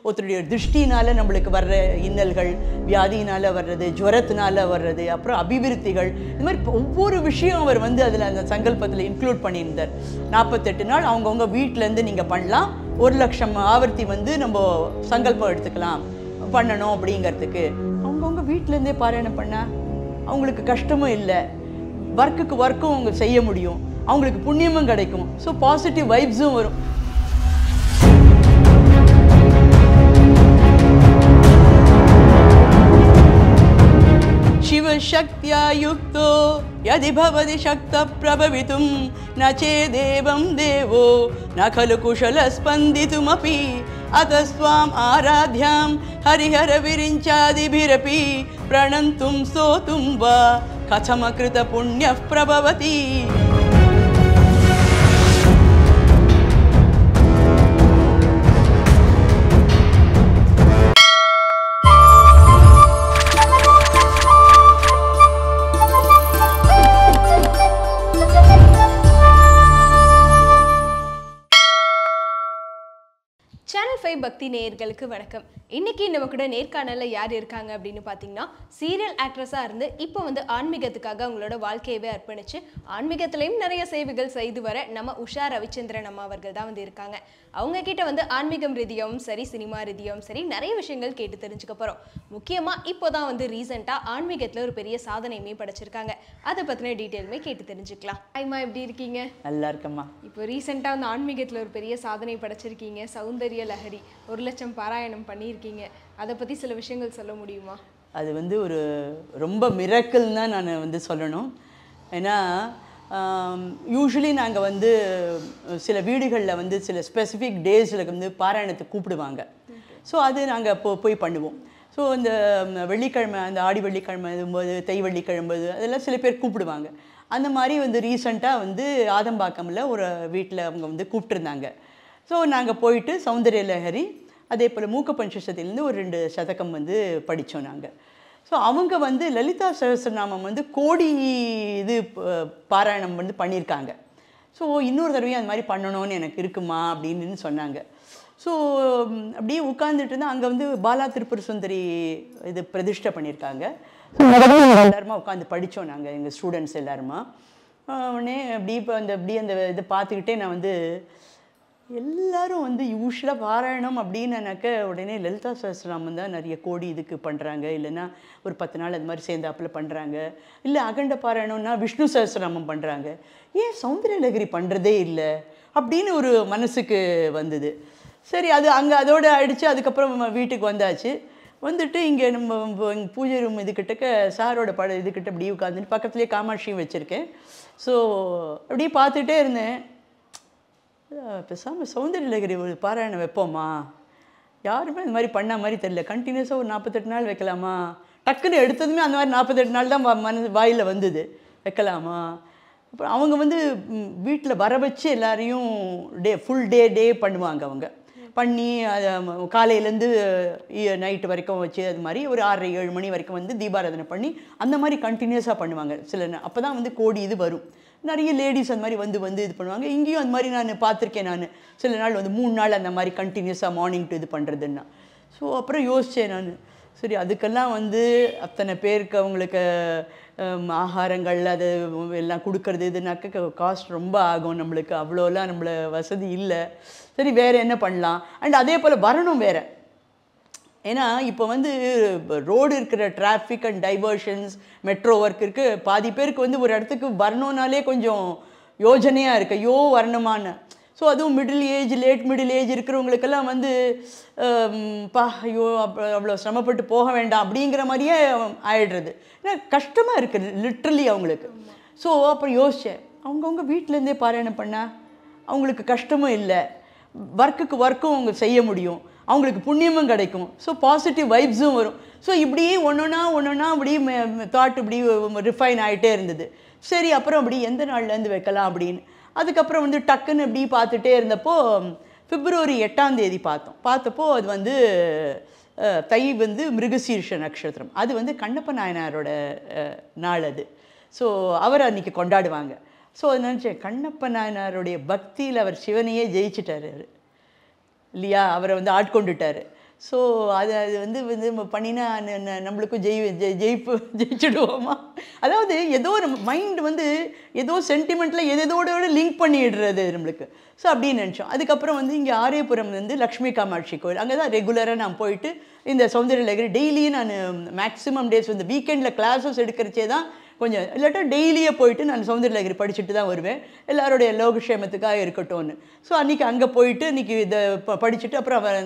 ஒருத்தருடைய திருஷ்டினால் நம்மளுக்கு வர்ற இன்னல்கள், வியாதியினால் வர்றது, ஜுவரத்தினால வர்றது, அப்புறம் அபிவிருத்திகள், இது மாதிரி ஒவ்வொரு விஷயம் அவர் வந்து அதில் அந்த சங்கல்பத்தில் இன்க்ளூட் பண்ணியிருந்தார். 48 நாள் அவங்கவுங்க வீட்டிலேருந்து நீங்கள் பண்ணலாம், 1,00,000 ஆவர்த்தி வந்து நம்ம சங்கல்பம் எடுத்துக்கலாம் பண்ணணும் அப்படிங்கிறதுக்கு. அவங்கவுங்க வீட்டிலேருந்தே பாராயணம் பண்ணால் அவங்களுக்கு கஷ்டமும் இல்லை, ஒர்க்கும் அவங்க செய்ய முடியும், அவங்களுக்கு புண்ணியமும் கிடைக்கும். ஸோ பாசிட்டிவ் வைப்ஸும் வரும். शिवशक्त्या युक्तो यदि भवति शक्तः प्रभवितुं न चेदेवं देवो न खलु कुशलस्पन्दितुमपि अतस्त्वाम् आराध्यां हरिहरविरिञ्चादिभिरपि प्रणन्तुं स्तोतुं वा कथमकृतपुण्यः प्रभवति. சேனல் 5 பக்தி நேயர்களுக்கு வணக்கம். இன்னைக்கு நம்ம கூட நேர்காணல்ல யார் இருக்காங்க அப்படின்னு பார்த்தீங்கன்னா, சீரியல் ஆக்ட்ரஸாக இருந்து இப்போ வந்து ஆன்மீகத்துக்காக அவங்களோட வாழ்க்கையவே அர்ப்பணிச்சு ஆன்மீகத்திலையும் நிறைய சேவைகள் செய்து வர நம்ம உஷா ரவிச்சந்திரன் அம்மா அவர்கள் தான் வந்து இருக்காங்க. அவங்க கிட்ட வந்து ஆன்மீகம் ரீதியாகவும் சரி, சினிமா ரீதியாகவும் சரி நிறைய விஷயங்கள் கேட்டு தெரிஞ்சுக்க போகிறோம். முக்கியமாக இப்போ தான் வந்து ரீசெண்டாக ஆன்மீகத்தில் ஒரு பெரிய சாதனையுமே படைச்சிருக்காங்க. அதை பற்றின டீட்டெயிலுமே கேட்டு தெரிஞ்சுக்கலாம். ஐமா, எப்படி இருக்கீங்க? நல்லா இருக்கம்மா. இப்போ ரீசெண்டாக வந்து ஆன்மீகத்தில் ஒரு பெரிய சாதனை படைச்சிருக்கீங்க. சௌந்தர்ய லஹரி 1,00,000 பாராயணம் பண்ணியிருக்கீங்க. அதை பற்றி சில விஷயங்கள் சொல்ல முடியுமா? அது வந்து ஒரு ரொம்ப மிராக்கிள் தான் நான் வந்து சொல்லணும். ஏன்னா யூஸ்வலி நாங்கள் வந்து சில வீடுகளில் வந்து சில ஸ்பெசிஃபிக் டேஸில் வந்து பாராயணத்துக்கு கூப்பிடுவாங்க. ஸோ அது நாங்கள் போய் பண்ணுவோம். ஸோ இந்த வெள்ளிக்கிழமை, அந்த ஆடி வெள்ளிக்கிழமை இதும்போது, தை வெள்ளிக்கிழமை அதெல்லாம் சில பேர் கூப்பிடுவாங்க. அந்த மாதிரி வந்து ரீசெண்டாக வந்து ஆதம்பாக்கமில் ஒரு வீட்டில் அவங்க வந்து கூப்பிட்டுருந்தாங்க. ஸோ நாங்கள் போயிட்டு சௌந்தர்ய லஹரி, அதே போல் மூக்க பஞ்சசத்திலேருந்து ஒரு 2 சதகம் வந்து படித்தோம் நாங்கள். ஸோ அவங்க வந்து லலிதா சஹஸ்ரநாமம் வந்து கோடி இது பாராயணம் வந்து பண்ணியிருக்காங்க. ஸோ இன்னொரு தடவையும் அது மாதிரி பண்ணணும்னு எனக்கு இருக்குமா அப்படின்னு சொன்னாங்க. ஸோ அப்படியே உட்காந்துட்டு இருந்தால் அங்கே வந்து பாலா திருப்புர சுந்தரி இது பிரதிஷ்டை பண்ணியிருக்காங்க. எல்லாருமா உட்காந்து படித்தோம் நாங்கள், எங்கள் ஸ்டூடெண்ட்ஸ் எல்லாருமா. உடனே அப்படியே அந்த இதை பார்த்துக்கிட்டே நான் வந்து எல்லோரும் வந்து யூஸ்வலாக பாராயணம் அப்படின்னாக்க உடனே லலிதா சஹஸ்ரநாமம் தான் நிறைய கோடி இதுக்கு பண்ணுறாங்க, இல்லைன்னா ஒரு 10 நாள் அது மாதிரி சேர்ந்தாப்பில் பண்ணுறாங்க, இல்லை அகண்ட பாராயணம்னா விஷ்ணு சஹஸ்ரநாமம் பண்ணுறாங்க, ஏன் சௌந்தர்ய லஹரி பண்ணுறதே இல்லை அப்படின்னு ஒரு மனசுக்கு வந்தது. சரி, அது அங்கே அதோடு ஆயிடுச்சு. அதுக்கப்புறம் வீட்டுக்கு வந்தாச்சு. வந்துட்டு இங்கே நம்ம எங்கள் பூஜை ரூம் இதுக்கிட்டக்க சாரோட இதுக்கிட்ட அப்படியே உட்காந்துட்டு பக்கத்துலேயே காமாட்சியும் வச்சுருக்கேன். ஸோ அப்படியே பார்த்துட்டே இருந்தேன். பேசாமல் சௌந்தர்ய லஹரி ஒரு பாராயணம் வைப்போமா, யாருமே அந்த மாதிரி பண்ண மாதிரி தெரியல, கண்டினியூஸாக ஒரு 48 நாள் வைக்கலாமா, டக்குன்னு எடுத்ததுமே அந்த மாதிரி 48 நாள் தான் வாயில் வந்தது, வைக்கலாமா. அப்புறம் அவங்க வந்து வீட்டில் வர வச்சு எல்லாரையும் ஃபுல் டே பண்ணுவாங்க. அவங்க பண்ணி அதை காலையிலேருந்து நைட்டு வரைக்கும் வச்சு அது மாதிரி ஒரு 6-7 மணி வரைக்கும் வந்து தீபாராதனை பண்ணி அந்த மாதிரி கண்டினியூஸாக பண்ணுவாங்க. அப்போ தான் வந்து கோடி இது வரும். நிறைய லேடிஸ் அந்த மாதிரி வந்து இது பண்ணுவாங்க. இங்கேயும் அந்த மாதிரி நான் பார்த்துருக்கேன். நான் சில நாள் வந்து 3 நாள் அந்த மாதிரி கண்டினியூஸாக மார்னிங் டு இது பண்ணுறதுன்னா. ஸோ அப்புறம் யோசித்தேன் நான், சரி அதுக்கெல்லாம் வந்து அத்தனை பேருக்கு அவங்களுக்கு ஆகாரங்கள் அது எல்லாம் கொடுக்கறது இதுனாக்க காஸ்ட் ரொம்ப ஆகும், நம்மளுக்கு அவ்வளோலாம் நம்மளை வசதி இல்லை. சரி, வேறு என்ன பண்ணலாம். அண்ட் அதே போல் வரணும் வேறு. ஏன்னா இப்போ வந்து ரோடு இருக்கிற traffic and diversions, metro work இருக்குது. பாதி பேருக்கு வந்து ஒரு இடத்துக்கு வரணுன்னாலே கொஞ்சம் யோஜனையாக இருக்குது, ஐயோ வரணுமான்னு. ஸோ அதுவும் லேட் மிடில் ஏஜ் இருக்கிறவங்களுக்கெல்லாம் வந்து ஐயோ அவ்வளோ சிரமப்பட்டு போக வேண்டாம் அப்படிங்கிற மாதிரியே ஆயிடுறது. ஏன்னா கஷ்டமாக இருக்குது லிட்ரலி அவங்களுக்கு. ஸோ அப்புறம் யோசித்தேன், அவங்கவுங்க வீட்டிலேருந்தே பாராயணம் பண்ணால் அவங்களுக்கு கஷ்டமும் இல்லை, ஒர்க்கும் அவங்க செய்ய முடியும், அவங்களுக்கு புண்ணியமும் கிடைக்கும். ஸோ பாசிட்டிவ் வைப்ஸும் வரும். ஸோ இப்படியே ஒன்றொன்னா அப்படி தாட் இப்படி ரிஃபைன் ஆகிட்டே இருந்தது. சரி, அப்புறம் அப்படி எந்த நாள்லேருந்து வைக்கலாம் அப்படின்னு. அதுக்கப்புறம் வந்து டக்குன்னு இப்படி பார்த்துட்டே இருந்தப்போ பிப்ரவரி 8ஆம் தேதி பார்த்தப்போ அது வந்து தை வந்து மிருகசீர்ஷ நட்சத்திரம். அது வந்து கண்ணப்ப நாயனாரோட நாள் அது. ஸோ அவர் அன்றைக்கி கொண்டாடுவாங்க. ஸோ அது நினச்சேன், கண்ணப்ப நாயனாருடைய பக்தியில் அவர் சிவனையே ஜெயிச்சிட்டார் இல்லையா, அவரை வந்து ஆட்கொண்டுட்டார். ஸோ அது வந்து பண்ணினா நம்மளுக்கும் ஜெயிச்சிடுவோமா? அதாவது ஏதோ ஒரு மைண்ட் வந்து ஏதோ சென்டிமெண்ட்டில் எதோட லிங்க் பண்ணிடுறது நம்மளுக்கு. ஸோ அப்படின்னு நினச்சோம். அதுக்கப்புறம் வந்து இங்கே ஆரியபுரம் வந்து லக்ஷ்மி காமாட்சி கோயில், அங்கே தான் ரெகுலராக நான் போயிட்டு இந்த சௌந்தரலகரி டெய்லியும் நான் மேக்ஸிமம் டேஸ் வந்து வீக்கெண்டில் கிளாஸஸ் எடுக்கிறச்சே தான் கொஞ்சம், இல்லாட்டா டெய்லியே போயிட்டு நான் சௌந்தரலகரி படிச்சுட்டு தான் வருவேன், எல்லாருடைய லோகக்ஷேமத்துக்காக இருக்கட்டும்னு. ஸோ அன்றைக்கி அங்கே போயிட்டு இன்றைக்கி இதை படிச்சுட்டு அப்புறம் அவர்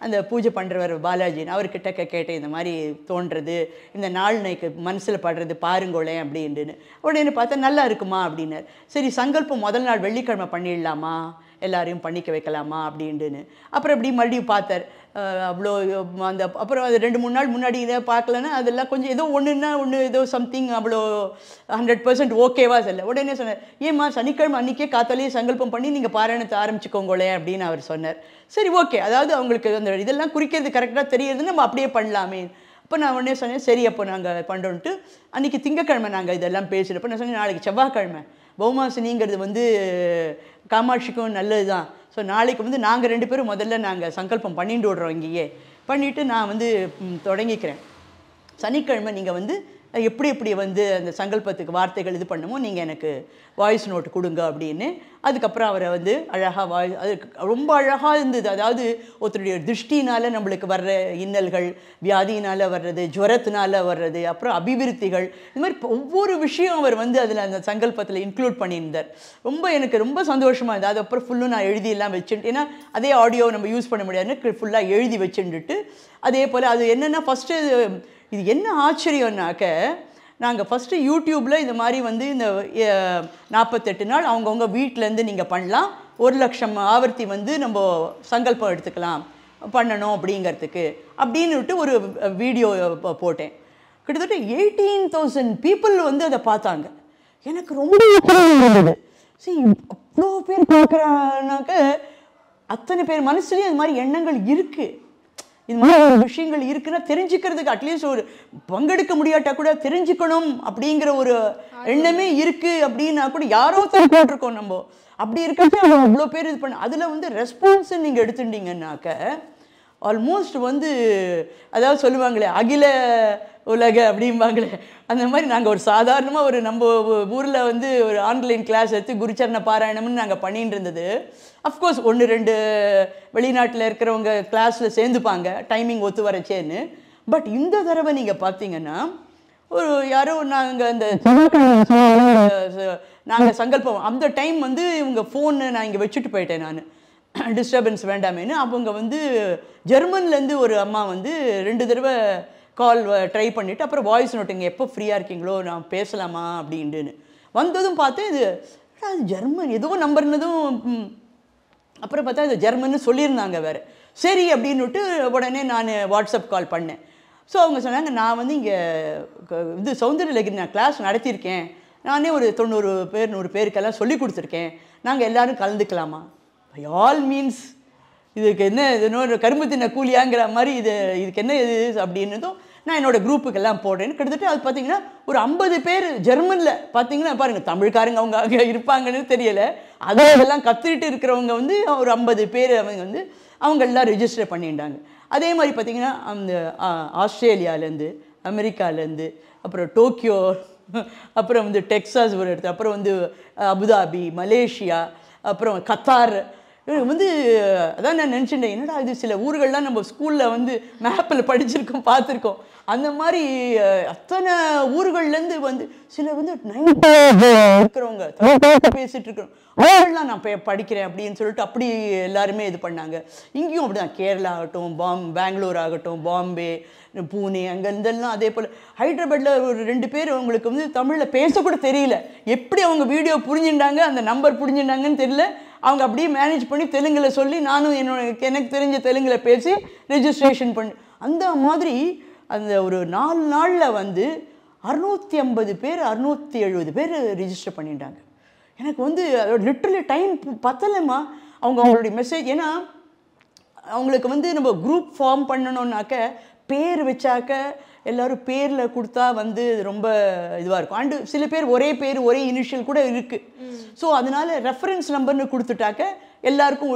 அந்த பூஜை பண்ணுறவர் பாலாஜின்னு அவர்கிட்ட கேட்டேன், இந்த மாதிரி தோன்றது, இந்த நாள் நைக்கு மனசில் படுறது பாருங்கோளேன் அப்படின்ட்டுன்னு. உடனே பார்த்தா நல்லா இருக்குமா அப்படின்னார். சரி சங்கல்பம் முதல் நாள் வெள்ளிக்கிழமை பண்ணிடலாமா, எல்லாரையும் பண்ணிக்க வைக்கலாமா அப்படின்ட்டுன்னு. அப்புறம் இப்படி மறுபடியும் பார்த்தார். அவ்வளோ அந்த அப்புறம் அது 2-3 நாள் முன்னாடி இதை பார்க்கலன்னா அதெல்லாம் கொஞ்சம் ஏதோ ஒன்றுன்னா ஒன்று ஏதோ சம்திங் அவ்வளோ 100% ஓகேவா இல்லை. உடனே சொன்னார், ஏம்மா சனிக்கிழமை அன்றைக்கே காத்தாலேயே சங்கல்பம் பண்ணி நீங்கள் பாராயணத்தை ஆரம்பிச்சுக்கோங்களேன் அப்படின்னு அவர் சொன்னார். சரி ஓகே, அதாவது அவங்களுக்கு அந்த இதெல்லாம் குறிக்கிறது கரெக்டாக தெரியுதுன்னு நம்ம அப்படியே பண்ணலாமே. அப்போ நான் உடனே சொன்னேன், சரி அப்போ நாங்கள் பண்ணுறோன்ட்டு. அன்றைக்கி திங்கக்கிழமை நாங்கள் இதெல்லாம் பேசிட்டப்போ நான் சொன்னேன், நாளைக்கு செவ்வாய்க்கிழமை பௌமாசினிங்கிறது வந்து காமாட்சிக்கும் நல்லது தான். ஸோ நாளைக்கு வந்து நாங்கள் 2 பேரும் முதல்ல நாங்கள் சங்கல்பம் பண்ணிட்டு விடுறோம், இங்கேயே பண்ணிவிட்டு நான் வந்து தொடங்கிக்கிறேன். சனிக்கிழமை நீங்கள் வந்து எப்படி வந்து அந்த சங்கல்பத்துக்கு வார்த்தைகள் இது பண்ணுமோ நீங்கள் எனக்கு வாய்ஸ் நோட்டு கொடுங்க அப்படின்னு. அதுக்கப்புறம் அவரை வந்து அழகாக அது ரொம்ப அழகாக இருந்தது. அதாவது ஒருத்தருடைய திருஷ்டினால் நம்மளுக்கு வர்ற இன்னல்கள், வியாதியினால் வர்றது, ஜுரத்தினால வர்றது, அப்புறம் அபிவிருத்திகள், இது மாதிரி ஒவ்வொரு விஷயம் அவர் வந்து அதில் அந்த சங்கல்பத்தில் இன்க்ளூட் பண்ணியிருந்தார். எனக்கு ரொம்ப சந்தோஷமாக இருந்தது. அது அப்புறம் ஃபுல்லும் நான் எழுதியெல்லாம் வச்சுட்டு, ஏன்னா அதே ஆடியோ நம்ம யூஸ் பண்ண முடியாதுன்னு ஃபுல்லாக எழுதி வச்சுட்டு, அதே போல் அது என்னென்னா ஃபஸ்ட்டு இது என்ன ஆச்சரியம்னாக்க, நாங்கள் ஃபஸ்ட்டு யூடியூப்பில் இந்த மாதிரி வந்து இந்த 48 நாள் அவங்கவுங்க வீட்டிலேருந்து நீங்கள் பண்ணலாம், 1,00,000 ஆவர்த்தி வந்து நம்ம சங்கல்பம் எடுத்துக்கலாம் பண்ணணும் அப்படிங்கிறதுக்கு அப்படின்னுட்டு ஒரு வீடியோ போட்டேன். கிட்டத்தட்ட 18,000 பீப்புள் வந்து அதை பார்த்தாங்க. எனக்கு ரொம்ப இருந்தது. சரி, அவ்வளோ பேர் பார்க்குறானாக்க அத்தனை பேர் மனசுலேயும் அது மாதிரி எண்ணங்கள் இருக்குது, இது மாதிரி ஒரு விஷயங்கள் இருக்குன்னா தெரிஞ்சுக்கிறதுக்கு அட்லீஸ்ட் ஒரு பங்கெடுக்க முடியாட்டா கூட தெரிஞ்சுக்கணும் அப்படிங்கிற ஒரு எண்ணமே இருக்குது அப்படின்னா கூட யாரோ போட்டிருக்கோம் நம்ம. அப்படி இருக்கிறது அவ்வளோ பேர் இது பண்ண அதில் வந்து ரெஸ்பான்ஸை நீங்கள் எடுத்துட்டீங்கன்னாக்க ஆல்மோஸ்ட் வந்து அதாவது சொல்லுவாங்களே அகில உலக அப்படிம்பாங்களே, அந்த மாதிரி நாங்கள் ஒரு சாதாரணமாக ஒரு நம்ம ஊரில் வந்து ஒரு ஆன்லைன் கிளாஸ் எடுத்து குருச்சரண பாராயணம்னு நாங்கள் பண்ணிட்டு இருந்தது. அஃப்கோர்ஸ் 1-2 வெளிநாட்டில் இருக்கிறவங்க கிளாஸில் சேர்ந்துப்பாங்க டைமிங் ஒத்து வரச்சேன்னு. பட் இந்த தடவை நீங்கள் பார்த்தீங்கன்னா ஒரு யாரோ நாங்கள் அந்த நாங்கள் சங்கல்பம் அந்த டைம் வந்து இவங்க ஃபோனு நான் இங்கே வச்சுட்டு போயிட்டேன், நான் டிஸ்டர்பன்ஸ் வேண்டாமேன்னு. அவங்க வந்து ஜெர்மன்லேருந்து ஒரு அம்மா வந்து 2 தடவை கால் ட்ரை பண்ணிவிட்டு அப்புறம் வாய்ஸ் நோட்டுங்க எப்போ ஃப்ரீயாக இருக்கீங்களோ நான் பேசலாமா அப்படின்ட்டுன்னு வந்ததும் பார்த்தேன். இது அது ஜெர்மன் ஏதோ நம்பர்னதும் அப்புறம் பார்த்தா இது ஜெர்மன்னு சொல்லியிருந்தாங்க வேறு. சரி அப்படின்னுட்டு உடனே நான் வாட்ஸ்அப் கால் பண்ணேன். ஸோ அவங்க சொன்னாங்க, நான் வந்து இங்கே இது சௌந்தரலகரி நான் கிளாஸ் நடத்தியிருக்கேன், நானே ஒரு 90 பேர் 100 பேருக்கெல்லாம் சொல்லி கொடுத்துருக்கேன், நாங்கள் எல்லோரும் கலந்துக்கலாமா? பை ஆல் மீன்ஸ், இதுக்கு என்ன இன்னொரு கரும்பு தின்ன கூலியாங்கிற மாதிரி இதுக்கு என்ன இது அப்படின்னதும் நான் என்னோடய குரூப்புக்கெல்லாம் போடுறேன்னு. கிட்டத்தட்ட அது பார்த்திங்கன்னா ஒரு 50 பேர் ஜெர்மனில் பார்த்தீங்கன்னா பாருங்கள், தமிழ்காரங்க அவங்க அங்கே இருப்பாங்கன்னு தெரியலை, அதெல்லாம் கற்றுக்கிட்டு இருக்கிறவங்க வந்து ஒரு 50 பேர் அவங்க வந்து அவங்க எல்லாம் ரெஜிஸ்டர் பண்ணிட்டாங்க. அதே மாதிரி பார்த்திங்கன்னா அந்த ஆஸ்திரேலியாவிலேருந்து, அமெரிக்காவிலேருந்து, அப்புறம் டோக்கியோ, அப்புறம் வந்து டெக்சாஸ் ஒரு இடத்துல, அப்புறம் வந்து அபுதாபி, மலேசியா, அப்புறம் கத்தார் வந்து அதான் நான் நினச்சிட்டேன், என்னடா இது சில ஊர்கள்லாம் நம்ம ஸ்கூலில் வந்து மேப்பில் படிச்சிருக்கோம் பார்த்துருக்கோம், அந்த மாதிரி அத்தனை ஊர்கள்லேருந்து வந்து சில வந்து 90 இருக்கிறவங்க பேசிகிட்டு இருக்கிறோம் அவர்கள்லாம் நான் படிக்கிறேன் அப்படின்னு சொல்லிட்டு அப்படி எல்லாருமே இது பண்ணாங்க. இங்கேயும் அப்படி தான், கேரளா ஆகட்டும், பெங்களூர் ஆகட்டும், பாம்பே, பூனே, அங்கே இருந்தெல்லாம் அதே போல். ஹைதராபாத்தில் ஒரு 2 பேர் அவங்களுக்கு வந்து தமிழில் பேசக்கூட தெரியல, எப்படி அவங்க வீடியோ புரிஞ்சுட்டாங்க, அந்த நம்பர் புரிஞ்சுட்டாங்கன்னு தெரியல, அவங்க அப்படியே மேனேஜ் பண்ணி தெலுங்கில் சொல்லி நானும் எனக்கு தெரிஞ்ச தெலுங்கில் பேசி ரெஜிஸ்ட்ரேஷன் பண்ணி அந்த மாதிரி அந்த ஒரு 4 நாளில் வந்து 650 பேர் 670 பேர் ரிஜிஸ்டர் பண்ணிட்டாங்க. எனக்கு வந்து லிட்டரலி டைம் பத்தலைம்மா. அவங்களுடைய மெசேஜ், ஏன்னா அவங்களுக்கு வந்து நம்ம குரூப் ஃபார்ம் பண்ணணுன்னாக்க பேர் வச்சாக்க எல்லோரும் பேரில் கொடுத்தா வந்து ரொம்ப இதுவாக இருக்கும். அண்டு சில பேர் ஒரே பேர் ஒரே இனிஷியல் கூட இருக்குது. ஸோ அதனால் ரெஃபரன்ஸ் நம்பர்னு கொடுத்துட்டாக்க எல்லாருக்கும்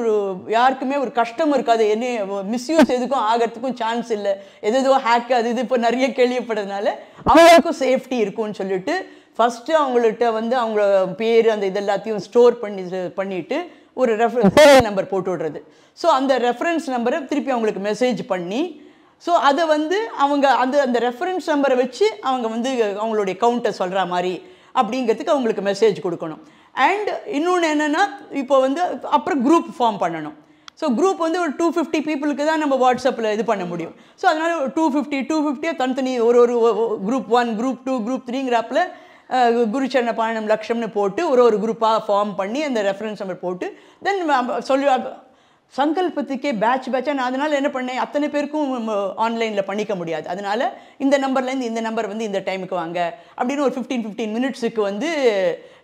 யாருக்குமே ஒரு கஷ்டம் இருக்காது, என்ன மிஸ்யூஸ் எதுக்கும் ஆகிறதுக்கும் சான்ஸ் இல்லை, எதோ ஹேக் அது இது இப்போ நிறைய கேள்விப்படுறதுனால அவங்களுக்கும் சேஃப்டி இருக்கும்னு சொல்லிட்டு ஃபஸ்ட்டு அவங்கள்ட்ட வந்து அவங்க பேர் அந்த இது எல்லாத்தையும் ஸ்டோர் பண்ணிவிட்டு ஒரு ரெஃபரன்ஸ் நம்பர் போட்டு விடுறது. ஸோ அந்த ரெஃபரன்ஸ் நம்பரை திருப்பி அவங்களுக்கு மெசேஜ் பண்ணி, ஸோ அதை வந்து அவங்க அந்த ரெஃபரன்ஸ் நம்பரை வச்சு அவங்க வந்து அவங்களுடைய கவுண்ட்டை சொல்கிற மாதிரி அப்படிங்கிறதுக்கு அவங்களுக்கு மெசேஜ் கொடுக்கணும். அண்ட் இன்னொன்று என்னென்னா, இப்போ வந்து அப்புறம் குரூப் ஃபார்ம் பண்ணணும். ஸோ குரூப் வந்து ஒரு 250 பீப்புளுக்கு தான் நம்ம வாட்ஸ்அப்பில் இது பண்ண முடியும். ஸோ அதனால் 250 தனித்தனி ஒரு குரூப் 1 குரூப் 2 குரூப் 3ங்கிறாப்பில் குருச்சரண பாரணம் லட்சம்னு போட்டு ஒரு குரூப்பாக ஃபார்ம் பண்ணி அந்த ரெஃபரன்ஸ் நம்பர் போட்டு தென் சொல்லி சங்கல்பத்துக்கே பேட்சாக நான் அதனால் என்ன பண்ணேன், அத்தனை பேருக்கும் ஆன்லைனில் பண்ணிக்க முடியாது, அதனால் இந்த நம்பர்லேருந்து இந்த நம்பர் வந்து இந்த டைமுக்கு வாங்க அப்படின்னு ஒரு 15 மினிட்ஸுக்கு வந்து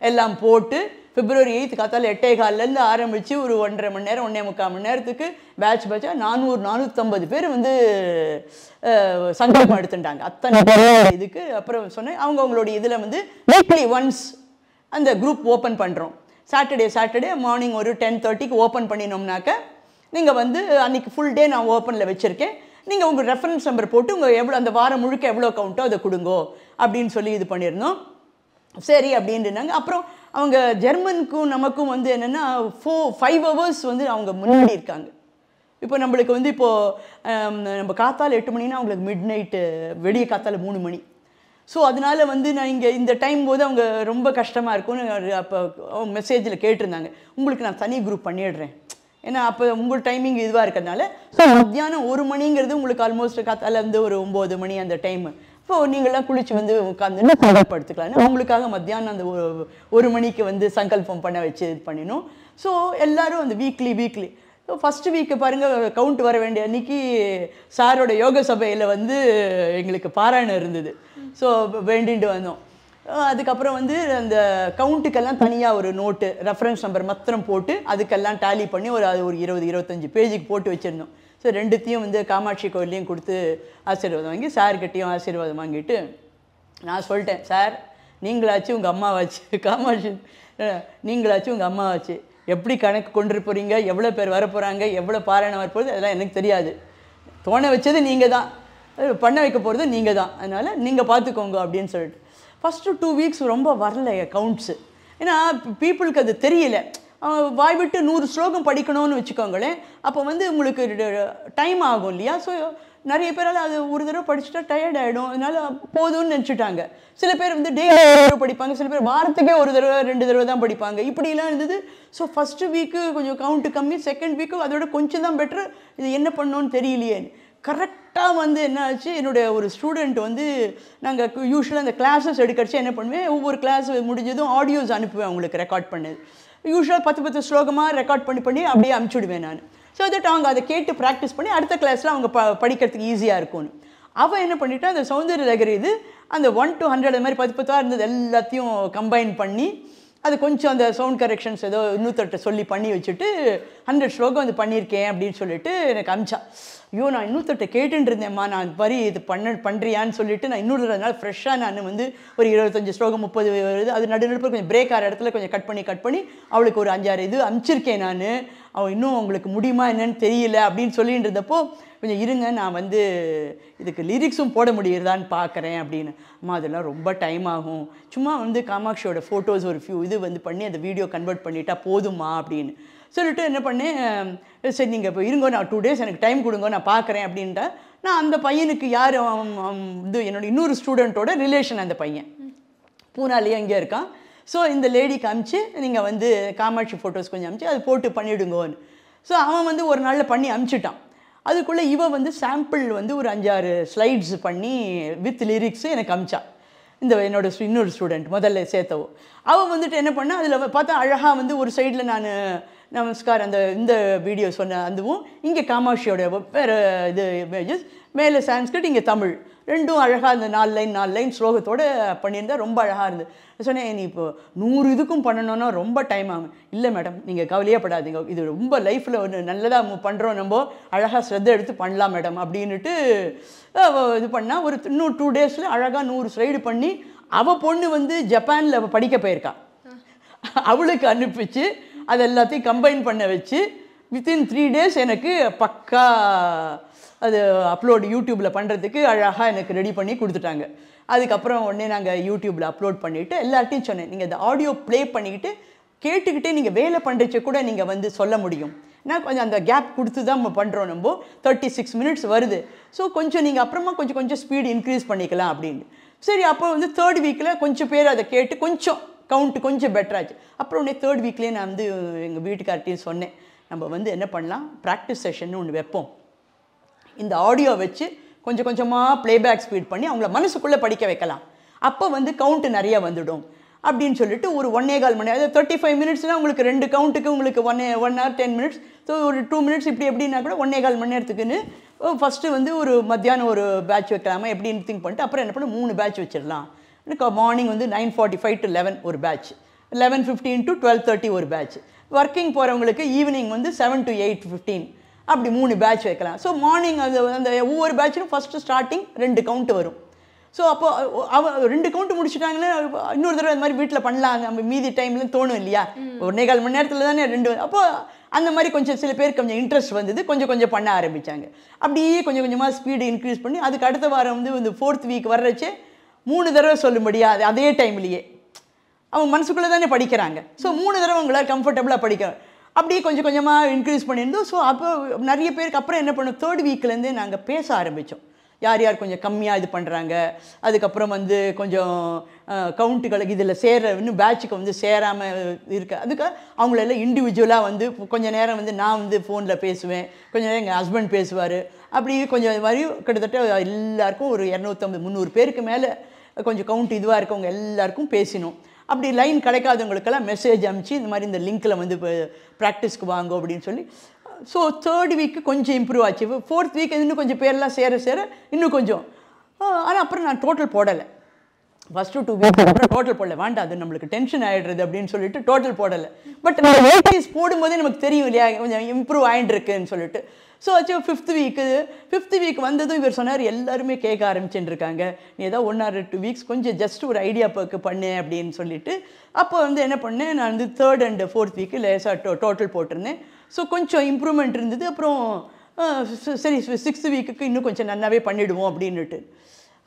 எல்லாம் போட்டு February 8 காத்தால 8:15 ஆரம்பித்து ஒரு 1.5 மணி நேரம் 1.25 மணி நேரத்துக்கு பேட்சாக 450 பேர் வந்து சங்கல்பம் எடுத்துட்டாங்க. அத்தனை இதுக்கு அப்புறம் சொன்னேன், அவங்களுடைய இதில் வந்து வீக்லி ஒன்ஸ் அந்த குரூப் ஓப்பன் பண்ணுறோம். சாட்டர்டே மார்னிங் ஒரு 10:30க்கு ஓப்பன் பண்ணினோம்னாக்க நீங்கள் வந்து அன்றைக்கி ஃபுல் டே நான் ஓப்பனில் வச்சுருக்கேன், நீங்கள் உங்கள் ரெஃபரன்ஸ் நம்பர் போட்டு உங்கள் எவ்வளோ அந்த வாரம் முழுக்க எவ்வளோ கவுண்ட்டோ அதை கொடுங்கோ அப்படின்னு சொல்லி இது பண்ணியிருந்தோம். சரி அப்படின்ட்டுனாங்க. அப்புறம் அவங்க ஜெர்மனுக்கும் நமக்கும் வந்து என்னென்னா 5 hours வந்து அவங்க முன்னாடி இருக்காங்க. இப்போ நம்மளுக்கு வந்து இப்போது நம்ம காத்தால் 8 மணினா அவங்களுக்கு மிட் நைட்டு வெடிய காத்தால் 3 மணி. ஸோ அதனால் வந்து நான் இங்கே இந்த டைம் போது அவங்க ரொம்ப கஷ்டமாக இருக்கும்னு அப்போ மெசேஜில் கேட்டிருந்தாங்க, உங்களுக்கு நான் தனி குரூப் பண்ணிடுறேன், ஏன்னா அப்போ உங்கள் டைமிங் இதுவாக இருக்கிறதுனால. ஸோ மத்தியானம் 1 மணிங்கிறது உங்களுக்கு ஆல்மோஸ்ட் காத்தால இருந்து ஒரு 9 மணி அந்த டைமு. இப்போது நீங்களாம் குளிச்சு வந்து உட்காந்துன்னு சங்கல்படுத்துக்கலான்னு அவங்களுக்காக மத்தியானம் அந்த 1 மணிக்கு வந்து சங்கல்பம் பண்ண வச்சு இது பண்ணினோம். ஸோ எல்லோரும் அந்த வீக்லி ஃபஸ்ட்டு வீக்கு பாருங்கள், கவுண்ட் வர வேண்டிய அன்றைக்கி சாரோட யோக சபையில் வந்து எங்களுக்கு பாராயணம் இருந்தது. ஸோ வேண்டிட்டு வந்தோம். அதுக்கப்புறம் வந்து அந்த கவுண்ட்டுக்கெல்லாம் தனியாக ஒரு நோட்டு ரெஃபரன்ஸ் நம்பர் மாத்திரம் போட்டு அதுக்கெல்லாம் டேலி பண்ணி ஒரு 20-25 பேஜுக்கு போட்டு வச்சுருந்தோம். ஸோ ரெண்டுத்தையும் வந்து காமாட்சி கோயிலையும் கொடுத்து ஆசீர்வாதம் வாங்கி சார்கிட்டையும் ஆசீர்வாதம் வாங்கிட்டு நான் சொல்லிட்டேன், சார் நீங்களாச்சும் உங்கள் அம்மாவாச்சு, காமாட்சி நீங்களாச்சும் உங்கள் அம்மாவாச்சு, எப்படி கணக்கு கொண்டு போகிறீங்க, எவ்வளோ பேர் வரப்போகிறாங்க, எவ்வளோ பாராயணம் வரப்போகுது அதெல்லாம் எனக்கு தெரியாது, தோண வச்சது நீங்கள் தான், பண்ண வைக்க போகிறது நீங்கள் தான், அதனால் நீங்கள் பார்த்துக்கோங்க அப்படின்னு சொல்லிட்டு ஃபஸ்ட்டு 2 வீக்ஸ் ரொம்ப வரல கவுண்ட்ஸு. ஏன்னா பீப்புளுக்கு அது தெரியல, வாய் விட்டு 100 ஸ்லோகம் படிக்கணும்னு வச்சுக்கோங்களேன், அப்போ வந்து உங்களுக்கு டைம் ஆகும் இல்லையா. ஸோ நிறைய பேரால் அது ஒரு தடவை படிச்சுட்டா டயர்ட் ஆகிடும், அதனால் போதும்னு நினச்சிட்டாங்க. சில பேர் வந்து டெய்லி ஒரு தடவை படிப்பாங்க, சில பேர் வாரத்துக்கே ஒரு தடவை 2 தடவை தான் படிப்பாங்க, இப்படிலாம் இருந்தது. ஸோ ஃபஸ்ட்டு வீக்கு கொஞ்சம் கவுண்ட்டு கம்மி, செகண்ட் வீக்கு அதோட கொஞ்சம் தான் பெட்ரு, இது என்ன பண்ணோன்னு தெரியலையே. கரெக்டாக வந்து என்ன ஆச்சு, என்னுடைய ஒரு ஸ்டூடெண்ட் வந்து நாங்கள் யூஸ்வலாக அந்த கிளாஸஸ் எடுக்கிறச்சு என்ன பண்ணுவேன், ஒவ்வொரு கிளாஸ் முடிஞ்சதும் ஆடியோஸ் அனுப்புவேன் அவங்களுக்கு ரெக்கார்ட் பண்ணது. யூஸ்வலாக 10 ஸ்லோகமாக ரெக்கார்ட் பண்ணி அப்படியே அனுப்பிச்சுடுவேன் நான். ஸோ தட் அவங்க அதை கேட்டு ப்ராக்டிஸ் பண்ணி அடுத்த கிளாஸில் அவங்க படிக்கிறதுக்கு ஈஸியாக இருக்கும்னு. அவள் என்ன பண்ணிட்டா, அந்த சௌந்தர்ய லகரி இது அந்த 1 to 100 அது மாதிரி 10 இருந்தது எல்லாத்தையும் கம்பைன் பண்ணி அது கொஞ்சம் அந்த சவுண்ட் கரெக்ஷன்ஸ் ஏதோ 208 சொல்லி பண்ணி வச்சுட்டு 100 ஸ்லோகம் வந்து பண்ணியிருக்கேன் அப்படின்னு சொல்லிட்டு எனக்கு அமிச்சா. ஐயோ நான் 208 கேட்டுட்டு இருந்தேம்மா, நான் வரி இது பண்ணுறியான்னு சொல்லிட்டு நான் இன்னொரு நாள் ஃப்ரெஷ்ஷாக நான் வந்து ஒரு 25 ஸ்லோகம் 30 வருது, அது நடுநடுப்பு கொஞ்சம் பிரேக் ஆகிற இடத்துல கொஞ்சம் கட் பண்ணி அவளுக்கு ஒரு 5-6 இது அனுப்பிச்சிருக்கேன் நான். அவள் இன்னும் உங்களுக்கு முடியுமா என்னன்னு தெரியல அப்படின்னு சொல்லிட்டு இருந்தப்போ, கொஞ்சம் இருங்க நான் வந்து இதுக்கு லிரிக்ஸும் போட முடியுறதான்னு பார்க்குறேன் அப்படின்னு. அம்மா அதெல்லாம் ரொம்ப டைம் ஆகும், சும்மா வந்து காமாட்சியோட ஃபோட்டோஸ் ஒரு ஃபியூ இது வந்து பண்ணி அந்த வீடியோ கன்வெர்ட் பண்ணிட்டா போதுமா அப்படின்னு சொல்லிட்டு என்ன பண்ணேன், சரி நீங்கள் இப்போ இருங்கோ, நான் 2 days எனக்கு டைம் கொடுங்க நான் பார்க்குறேன் அப்படின்ட்டா. நான் அந்த பையனுக்கு யார் இது என்னோட இன்னொரு ஸ்டூடெண்ட்டோட ரிலேஷன், அந்த பையன் பூனாலேயே அங்கே இருக்கான். ஸோ இந்த லேடிக்கு அனுப்பிச்சு நீங்கள் வந்து காமாட்சி ஃபோட்டோஸ் கொஞ்சம் அனுப்பிச்சு அது போட்டு பண்ணிவிடுங்கோன்னு. ஸோ அவன் வந்து ஒரு நாளில் பண்ணி அனுப்பிச்சிட்டான். அதுக்குள்ளே இவன் வந்து சாம்பிள் வந்து ஒரு 5-6 ஸ்லைட்ஸ் பண்ணி வித் லிரிக்ஸு எனக்கு அனுப்பிச்சா. இந்த என்னோட இன்னொரு ஸ்டூடெண்ட் முதல்ல சேர்த்தவோ அவள் வந்துட்டு என்ன பண்ணால் அதில் பார்த்தா அழகாக வந்து ஒரு சைடில் நான் நமஸ்கார் இந்த வீடியோ சொன்ன அதுவும், இங்கே காமாட்சியோட வேறு இது இமேஜஸ், மேலே சான்ஸ்கிரிட் இங்கே தமிழ், ரெண்டும் அழகாக அந்த 4 லைன் ஸ்லோகத்தோடு பண்ணியிருந்தா ரொம்ப அழகாக இருந்தது. சொன்னேன், நீ இப்போ 100 இதுக்கும் பண்ணணுன்னா ரொம்ப டைம் ஆகும். இல்லை மேடம் நீங்கள் கவலையே படாதீங்க, இது ரொம்ப லைஃப்பில் ஒன்று நல்லதாக பண்ணுறோம், நம்ம அழகாக ஸ்ரத்தை எடுத்து பண்ணலாம் மேடம் அப்படின்ட்டு இது பண்ணால் ஒரு இன்னும் 2 daysல அழகாக 100 ஸ்லைடு பண்ணி அவள் பொண்ணு வந்து ஜப்பானில் படிக்க போயிருக்கா, அவளுக்கு அனுப்பிச்சு அது எல்லாத்தையும் கம்பைன் பண்ண வச்சு வித்தின் 3 days எனக்கு பக்கா அது அப்லோட் யூடியூப்பில் பண்ணுறதுக்கு அழகாக எனக்கு ரெடி பண்ணி கொடுத்துட்டாங்க. அதுக்கப்புறம் உடனே நாங்கள் யூடியூப்பில் அப்லோட் பண்ணிவிட்டு எல்லார்ட்டையும் சொன்னேன், நீங்கள் இந்த ஆடியோ ப்ளே பண்ணிக்கிட்டு கேட்டுக்கிட்டே நீங்கள் வேலை பண்ணுறச்ச கூட நீங்கள் வந்து சொல்ல முடியும். ஏன்னா கொஞ்சம் அந்த கேப் கொடுத்து தான் நம்ம பண்ணுறோம். நம்ம 36 minutes வருது. ஸோ கொஞ்சம் நீங்கள் அப்புறமா கொஞ்சம் ஸ்பீடு இன்க்ரீஸ் பண்ணிக்கலாம் அப்படின்னு. சரி, அப்போ வந்து 3rd வீக்கில் கொஞ்சம் பேர் அதை கேட்டு கொஞ்சம் கவுண்ட்டு கொஞ்சம் பெட்டராச்சு. அப்புறம் உடனே 3rd வீக்லேயே நான் வந்து எங்கள் வீட்டுக்கார்ட்டையும் சொன்னேன், நம்ம வந்து என்ன பண்ணலாம், ப்ராக்டிஸ் செஷன் ஒன்று வைப்போம். இந்த ஆடியோ வச்சு கொஞ்சம் கொஞ்சமாக ப்ளேபேக் ஸ்பீட் பண்ணி அவங்கள மனசுக்குள்ளே படிக்க வைக்கலாம். அப்போ வந்து கவுண்ட்டு நிறைய வந்துடும் அப்படின்னு சொல்லிட்டு ஒரு 1.25 மணி நேரம், 35 minutesனால் உங்களுக்கு 2 கவுண்ட்டுக்கு உங்களுக்கு 1 hour 10 minutes. ஸோ ஒரு 2 minutes இப்படி எப்படின்னா கூட 1.25 மணி நேரத்துக்குன்னு ஃபஸ்ட்டு வந்து ஒரு மத்தியானம் ஒரு பேட்ச் வைக்கலாமா எப்படின்னு திங்க் பண்ணிட்டு அப்புறம் என்ன பண்ண 3 பேட்ச் வச்சிடலாம். மார்னிங் வந்து 9:45 to 11 ஒரு பேட்ச், 11:15 to 12:30 ஒரு பேட்ச், ஒர்க்கிங் போகிறவங்களுக்கு ஈவினிங் வந்து 7 to 8:15 அப்படி 3 பேட்ச் வைக்கலாம். ஸோ மார்னிங் அந்த ஒவ்வொரு பேட்சிலும் ஃபஸ்ட்டு ஸ்டார்டிங் 2 கவுண்ட் வரும். ஸோ அப்போ 2 கவுண்ட் முடிச்சுட்டாங்கன்னா இன்னொரு தடவை அந்த மாதிரி வீட்டில் பண்ணலாம், நம்ம மீதி டைம்ல தோணும் இல்லையா, 1.25 மணி நேரத்தில் தானே 2. அப்போ அந்த மாதிரி கொஞ்சம் சில பேர் கொஞ்சம் இன்ட்ரெஸ்ட் வந்தது, கொஞ்சம் பண்ண ஆரம்பித்தாங்க. அப்படியே கொஞ்சமாக ஸ்பீடு இன்க்ரீஸ் பண்ணி அதுக்கு அடுத்த வாரம் வந்து இந்த 4th வீக் வர்றச்சே 3 தடவை சொல்லும்படியா அதே டைம்லேயே அவங்க மனசுக்குள்ளே தானே படிக்கிறாங்க. ஸோ 3 தடவை உங்களால் கம்ஃபர்டபுளாக படிக்க அப்படியே கொஞ்சமாக இன்க்ரீஸ் பண்ணியிருந்தோம். ஸோ அப்போ நிறைய பேருக்கு அப்புறம் என்ன பண்ணோம், 3rd வீக்லேருந்தே நாங்கள் பேச ஆரம்பித்தோம். யார் கொஞ்சம் கம்மியாக இது பண்ணுறாங்க, அதுக்கப்புறம் வந்து கொஞ்சம் கவுண்ட்டுகளுக்கு இதில் இன்னும் பேட்சுக்கு வந்து சேராமல் இருக்க, அதுக்கு அவங்களெல்லாம் இண்டிவிஜுவலாக வந்து கொஞ்சம் நேரம் வந்து நான் வந்து ஃபோனில் பேசுவேன், கொஞ்சம் நேரம் எங்கள் ஹஸ்பண்ட் பேசுவார், அப்படி கொஞ்சம் இது மாதிரி கிட்டத்தட்ட எல்லாருக்கும் ஒரு 250-300 பேருக்கு மேலே கொஞ்சம் கவுண்ட் இதுவாக இருக்கவங்க எல்லாருக்கும் பேசினோம். அப்படி லைன் கிடைக்காதவங்களுக்கெல்லாம் மெசேஜ் அனுப்பிச்சு இந்த மாதிரி இந்த லிங்க்கில் வந்து ப்ராக்டிஸ்க்கு வாங்க அப்படின்னு சொல்லி. ஸோ 3rd வீக்கு கொஞ்சம் இம்ப்ரூவ் ஆச்சு. 4th வீக் இன்னும் கொஞ்சம் பேர்லாம் சேர இன்னும் கொஞ்சம். ஆனால் அப்புறம் நான் டோட்டல் போடலை. ஃபஸ்ட்டு 2 வீக் அப்புறம் டோட்டல் போடலை, வேண்டாம் அது நம்மளுக்கு டென்ஷன் ஆகிடுறது அப்படின்னு சொல்லிட்டு டோட்டல் போடலை. பட் நம்ம வெயிட்டேஜ் போடும்போதே நமக்கு தெரியும் இல்லையா கொஞ்சம் இம்ப்ரூவ் ஆகிட்டுருக்குன்னு சொல்லிட்டு. ஸோ ஆச்சு 5th வீக் வந்ததும் இவர் சொன்னார், எல்லாருமே கேட்க ஆரம்பிச்சுட்டு இருக்காங்க, நீ ஏதாவது 1 or 2 வீக்ஸ் கொஞ்சம் ஜஸ்ட் ஒரு ஐடியா பண்ணு அப்படின்னு சொல்லிட்டு. அப்போ வந்து என்ன பண்ணேன், நான் வந்து 3rd and 4th வீக்கு லேசாக டோட்டல் போட்டிருந்தேன். ஸோ கொஞ்சம் இம்ப்ரூவ்மெண்ட் இருந்தது. அப்புறம் சரி 6th வீக்குக்கு இன்னும் கொஞ்சம் நல்லாவே பண்ணிவிடுவோம் அப்படின்னுட்டு.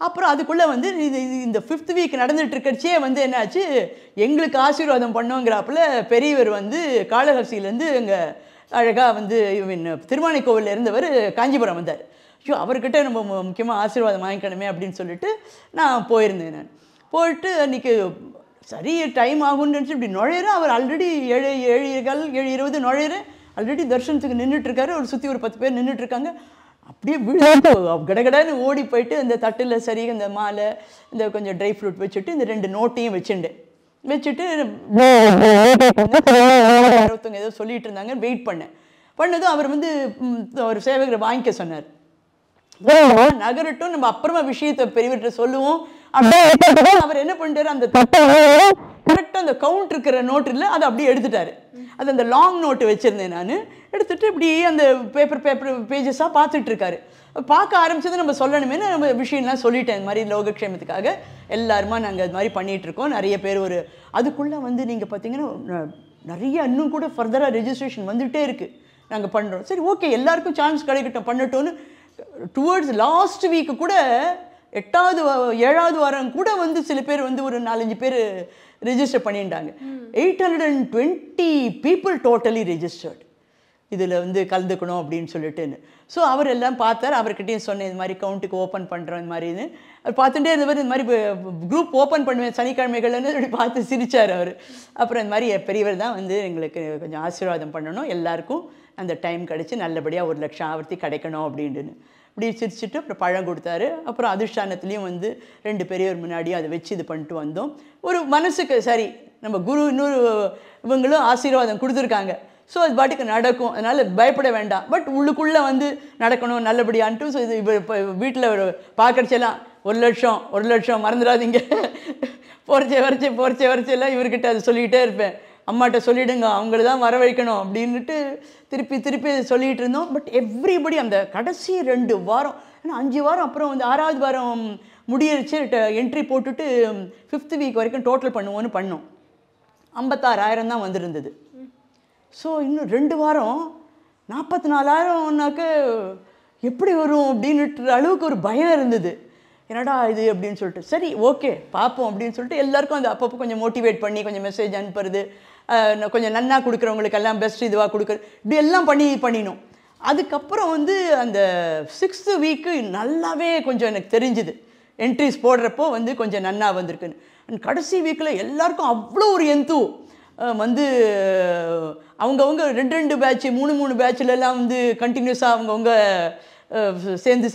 அப்புறம் அதுக்குள்ளே வந்து இந்த 5th வீக் நடந்துகிட்ருக்கச்சே வந்து என்னாச்சு, எங்களுக்கு ஆசீர்வாதம் பண்ணோங்கிறாப்புல பெரியவர் வந்து காளஹஸ்தியிலேருந்து எங்கள் அழகாக வந்து திருவானைக்கோவிலில் இருந்தவர் காஞ்சிபுரம் வந்தார். ஐயோ அவர்கிட்ட நம்ம முக்கியமாக ஆசீர்வாதம் வாங்கிக்கணுமே அப்படின்னு சொல்லிட்டு நான் போயிருந்தேன். நான் போயிட்டு அன்றைக்கி சரி டைம் ஆகும்னு நினச்சி இப்படி நுழையிறேன். அவர் ஆல்ரெடி 7:20 நுழையிறேன். ஆல்ரெடி தர்ஷனத்துக்கு நின்றுட்டுருக்காரு. ஒரு சுற்றி ஒரு 10 பேர் நின்றுட்டுருக்காங்க. அப்படியே விழுந்து கடகடன்னு ஓடி போயிட்டு அந்த தட்டில் சரி இந்த மாலை இந்த கொஞ்சம் ட்ரை ஃப்ரூட் வச்சுட்டு இந்த 2 நோட்டையும் வச்சுட்டு ஒருத்தவங்க ஏதோ சொல்லிட்டு இருந்தாங்க, வெயிட் பண்ணதும் அவர் வந்து ஒரு சேவகரை வாங்கிக்க சொன்னார். நகரட்டும், நம்ம அப்புறமா விஷயத்தை பெரியவர்கிட்ட சொல்லுவோம். அப்படியே அவர் என்ன பண்ணிட்டாரு, அந்த தட்டை கரெக்டாக அந்த கவுண்ட் இருக்கிற நோட்டு இல்லை அதை அப்படியே எடுத்துட்டாரு. அது அந்த லாங் நோட்டு வச்சுருந்தேன் நான், எடுத்துகிட்டு இப்படியே அந்த பேப்பர் பேஜஸாக பார்த்துட்டு இருக்காரு. பார்க்க ஆரம்பிச்சது நம்ம சொல்லணுமே, நம்ம விஷயம்லாம் சொல்லிட்டேன். இந்த மாதிரி லோகக்ஷேமத்துக்காக எல்லாருமா நாங்கள் அது மாதிரி பண்ணிகிட்ருக்கோம். நிறைய பேர் அதுக்குள்ளே வந்து நீங்கள் பார்த்தீங்கன்னா நிறைய இன்னும் கூட ஃபர்தராக ரெஜிஸ்ட்ரேஷன் வந்துகிட்டே இருக்குது. நாங்கள் பண்ணுறோம். சரி ஓகே எல்லாருக்கும் சான்ஸ் கிடைக்கட்டும் பண்ணட்டோன்னு டுவர்ட்ஸ் லாஸ்ட் வீக்கு கூட 8வது 7வது வாரம் கூட வந்து சில பேர் வந்து ஒரு 4-5 பேர் ரெஜிஸ்டர் பண்ணிட்டாங்க. 820 people டோட்டலி ரெஜிஸ்டர்டு இதில் வந்து கலந்துக்கணும் அப்படின்னு சொல்லிட்டுன்னு. ஸோ அவர் எல்லாம் பார்த்தார். அவர்கிட்டையும் சொன்னேன் இது மாதிரி கவுண்ட்டுக்கு ஓப்பன் பண்ணுறோம் இந்த மாதிரின்னு. அவர் பார்த்துட்டே இருந்தவர், இந்த மாதிரி குரூப் ஓப்பன் பண்ணுவேன் சனிக்கிழமைகள்னு அப்படி பார்த்து சிரித்தார் அவர். அப்புறம் இந்த மாதிரி பெரியவர் தான் வந்து எங்களுக்கு கொஞ்சம் ஆசீர்வாதம் பண்ணணும், எல்லாருக்கும் அந்த டைம் கிடச்சி நல்லபடியாக 1 லட்சம் ஆவர்த்தி கிடைக்கணும் அப்படின்ட்டுன்னு இப்படி சிரிச்சுட்டு அப்புறம் பழம் கொடுத்தாரு. அப்புறம் அதிஷ்டானத்துலேயும் வந்து 2 பெரியவர் முன்னாடியும் அதை வச்சு இது பண்ணிட்டு வந்தோம். ஒரு மனசுக்கு சரி நம்ம குரு இன்னொரு இவங்களும் ஆசீர்வாதம் கொடுத்துருக்காங்க. ஸோ அது பாட்டுக்கு நடக்கும், அதனால் பயப்பட வேண்டாம். பட் உள்ளுக்குள்ளே வந்து நடக்கணும் நல்லபடியான்ட்டு. ஸோ இது இப்போ வீட்டில் ஒரு பார்க்கறச்செல்லாம் 1 லட்சம் மறந்துடாதீங்க, போர்ச்சே வரைச்செல்லாம் இவர்கிட்ட அதை சொல்லிக்கிட்டே இருப்பேன். அம்மாட்ட சொல்லிவிடுங்க, அவங்கள தான் வர வைக்கணும் அப்படின்ட்டு திருப்பி சொல்லிகிட்டு இருந்தோம். பட் எவ்ரிபடி அந்த கடைசி 2 வாரம், ஏன்னா 5 வாரம் அப்புறம் வந்து 6வது வாரம் முடியரிச்சு என்ட்ரி போட்டுட்டு 5th வீக் வரைக்கும் டோட்டல் பண்ணுவோன்னு பண்ணோம். 56,000 தான் வந்துருந்தது. ஸோ இன்னும் 2 வாரம் 44,000னாக்க எப்படி வரும் அப்படின்னுட்டு அளவுக்கு ஒரு பயம் இருந்தது. என்னடா இது அப்படின்னு சொல்லிட்டு, சரி ஓகே பார்ப்போம் அப்படின்னு சொல்லிட்டு எல்லாருக்கும் அந்த அப்பப்போ கொஞ்சம் மோட்டிவேட் பண்ணி கொஞ்சம் மெசேஜ் அனுப்புறது, கொஞ்சம் நன்னா கொடுக்குறவங்களுக்கெல்லாம் பெஸ்ட் இதுவாக கொடுக்குறது, இப்படி எல்லாம் பண்ணினோம். அதுக்கப்புறம் வந்து அந்த 6th வீக்கு நல்லாவே கொஞ்சம் எனக்கு தெரிஞ்சுது. என்ட்ரிஸ் போடுறப்போ வந்து கொஞ்சம் நன்னா வந்திருக்குன்னு. அண்ட் கடைசி வீக்கில் எல்லாருக்கும் அவ்வளோ ஒரு வந்து அவங்கவுங்க 2 பேட்ச் 3 பேட்ச்லலாம் வந்து கண்டினியூஸாக அவங்கவுங்க சேர்ந்து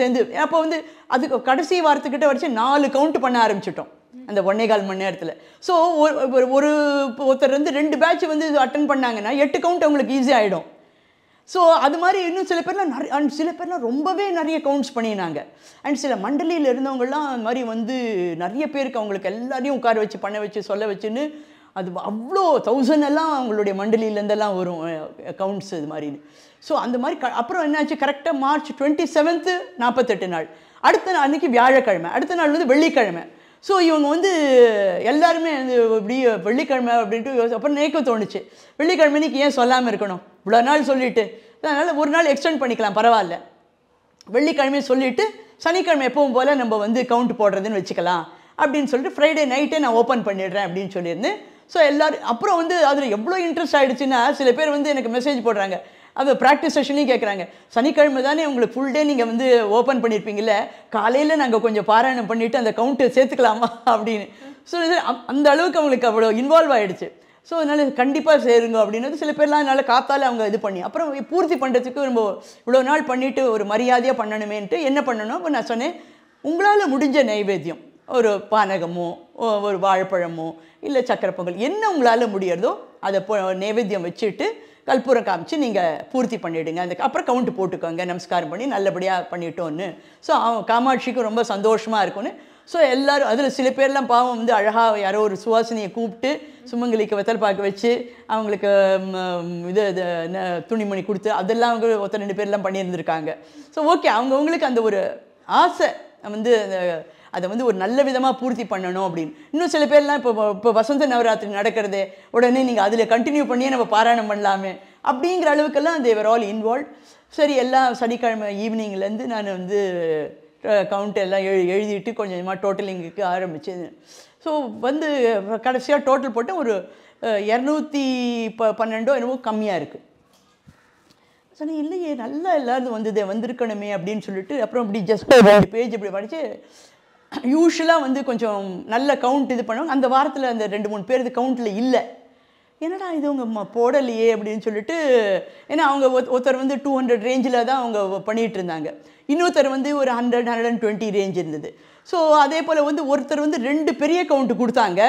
அப்போ வந்து அதுக்கு கடைசி வாரத்துக்கிட்ட வச்சு 4 கவுண்ட் பண்ண ஆரம்பிச்சிட்டோம் அந்த 1.25 மணி நேரத்தில். ஸோ ஒருத்தர் வந்து 2 பேட்ச் வந்து அட்டன் பண்ணாங்கன்னா 8 கவுண்ட் அவங்களுக்கு ஈஸி ஆகிடும். ஸோ அது மாதிரி இன்னும் சில பேர்லாம் ரொம்பவே நிறைய கவுண்ட்ஸ் பண்ணினாங்க. அண்ட் சில மண்டலியில் இருந்தவங்கலாம் அது மாதிரி வந்து நிறைய பேருக்கு அவங்களுக்கு எல்லாரையும் உட்கார வச்சு பண்ண வச்சு சொல்ல வச்சுன்னு அது அவ்வளோ 1000 எல்லாம் அவங்களுடைய மண்டலியிலேருந்தெல்லாம் வரும் கவுண்ட்ஸ் இது மாதிரின்னு. ஸோ அந்த மாதிரி அப்புறம் என்னாச்சு, கரெக்டாக மார்ச் 27 48 நாள், அடுத்த அன்றைக்கி வியாழக்கிழமை, அடுத்த நாள் வந்து வெள்ளிக்கிழமை. ஸோ இவங்க வந்து எல்லாருமே இப்படி வெள்ளிக்கிழமை அப்படின்ட்டு அப்புறம் நேக்க தோணுச்சு, வெள்ளிக்கிழமை இன்னைக்கு ஏன் சொல்லாமல் இருக்கணும், இவ்வளோ நாள் சொல்லிவிட்டு அதனால் ஒரு நாள் எக்ஸ்டெண்ட் பண்ணிக்கலாம் பரவாயில்ல, வெள்ளிக்கிழமையை சொல்லிவிட்டு சனிக்கிழமை எப்பவும் போல் நம்ம வந்து கவுண்ட் போடுறதுன்னு வச்சுக்கலாம் அப்படின்னு சொல்லிட்டு ஃப்ரைடே நைட்டே நான் ஓப்பன் பண்ணிடுறேன் அப்படின்னு சொல்லியிருந்தேன். ஸோ எல்லோரும் அப்புறம் வந்து அதில் எவ்வளோ இன்ட்ரெஸ்ட் ஆகிடுச்சுன்னா சில பேர் வந்து எனக்கு மெசேஜ் போடுறாங்க, அது ப்ராக்டிஸ் செஷனையும் கேட்குறாங்க, சனிக்கிழமை தானே உங்களுக்கு ஃபுல் டே நீங்கள் வந்து ஓப்பன் பண்ணியிருப்பீங்கள்ல, காலையில் நாங்கள் கொஞ்சம் பாராயணம் பண்ணிவிட்டு அந்த கவுண்ட்டை சேர்த்துக்கலாமா அப்படின்னு. ஸோ அந்த அளவுக்கு அவங்களுக்கு அவ்வளோ இன்வால்வ் ஆகிடுச்சு. ஸோ அதனால் கண்டிப்பாக சேருங்க அப்படின்றது சில பேர்லாம் அதனால் காத்தால் அவங்க இது பண்ணி அப்புறம் பூர்த்தி பண்ணுறதுக்கு நம்ம இவ்வளோ நாள் பண்ணிவிட்டு ஒரு மரியாதையாக பண்ணணுமேன்ட்டு என்ன பண்ணணும். இப்போ நான் சொன்னேன், உங்களால் முடிஞ்ச நைவேத்தியம் ஒரு பானகமோ ஒரு வாழைப்பழமோ இல்லை சக்கரை பொங்கல் என்ன உங்களால் முடியறதோ அதை நைவேத்தியம் வச்சுட்டு கற்பூரம் காமிச்சு நீங்கள் பூர்த்தி பண்ணிவிடுங்க. அப்புறம் கவுண்ட் போட்டுக்கோங்க, நமஸ்காரம் பண்ணி நல்லபடியாக பண்ணிட்டோன்னு. ஸோ காமாட்சிக்கும் ரொம்ப சந்தோஷமாக இருக்கும்னு. ஸோ எல்லோரும் அதில் சில பேர்லாம் பாவம் வந்து அழகாக யாரோ ஒரு சுவாசினியை கூப்பிட்டு சுமங்கலிக்கு வெத்தல் பாக்கு வச்சு அவங்களுக்கு துணிமணி கொடுத்து அதெல்லாம் அவங்க 2 பேர்லாம் பண்ணியிருந்திருக்காங்க. ஸோ ஓகே, அவங்கவுங்களுக்கு அந்த ஒரு ஆசை வந்து அதை வந்து ஒரு நல்ல விதமாக பூர்த்தி பண்ணணும் அப்படின்னு. இன்னும் சில பேர்லாம் இப்போ வசந்த நவராத்திரி நடக்கிறதே உடனே நீங்கள் அதில் கண்டினியூ பண்ணியே நம்ம பாராயணம் பண்ணலாமே அப்படிங்கிற அளவுக்கெல்லாம் தேவர் ஆல் இன்வால்வ். சரி, எல்லாம் சனிக்கிழமை ஈவினிங்லேருந்து நான் வந்து கவுண்ட் எல்லாம் எழுதிட்டு கொஞ்சமாக டோட்டலிங்குக்கு ஆரம்பிச்சது. ஸோ வந்து கடைசியாக டோட்டல் போட்டு ஒரு 212 என்னவோ கம்மியாக இருக்குது. சொன்னேன், இல்லையே நல்லா எல்லாரும் வந்திருக்கணுமே அப்படின்னு சொல்லிட்டு அப்புறம் இப்படி ஜஸ்ட் பேஜ் இப்படி படித்து யூஸ்வலாக வந்து கொஞ்சம் நல்ல கவுண்ட் இது பண்ணுவாங்க. அந்த வாரத்தில் அந்த 2-3 பேர் இது கவுண்ட்டில் இல்லை. என்னடா இது அவங்க போடலையே அப்படின்னு சொல்லிட்டு, ஏன்னா அவங்க ஒருத்தர் வந்து 200 ரேஞ்சில் தான் அவங்க பண்ணிகிட்டு இருந்தாங்க, இன்னொருத்தர் வந்து ஒரு 100-120 ரேஞ்ச் இருந்தது. ஸோ அதே போல் வந்து ஒருத்தர் வந்து 2 பெரிய கவுண்ட்டு கொடுத்தாங்க,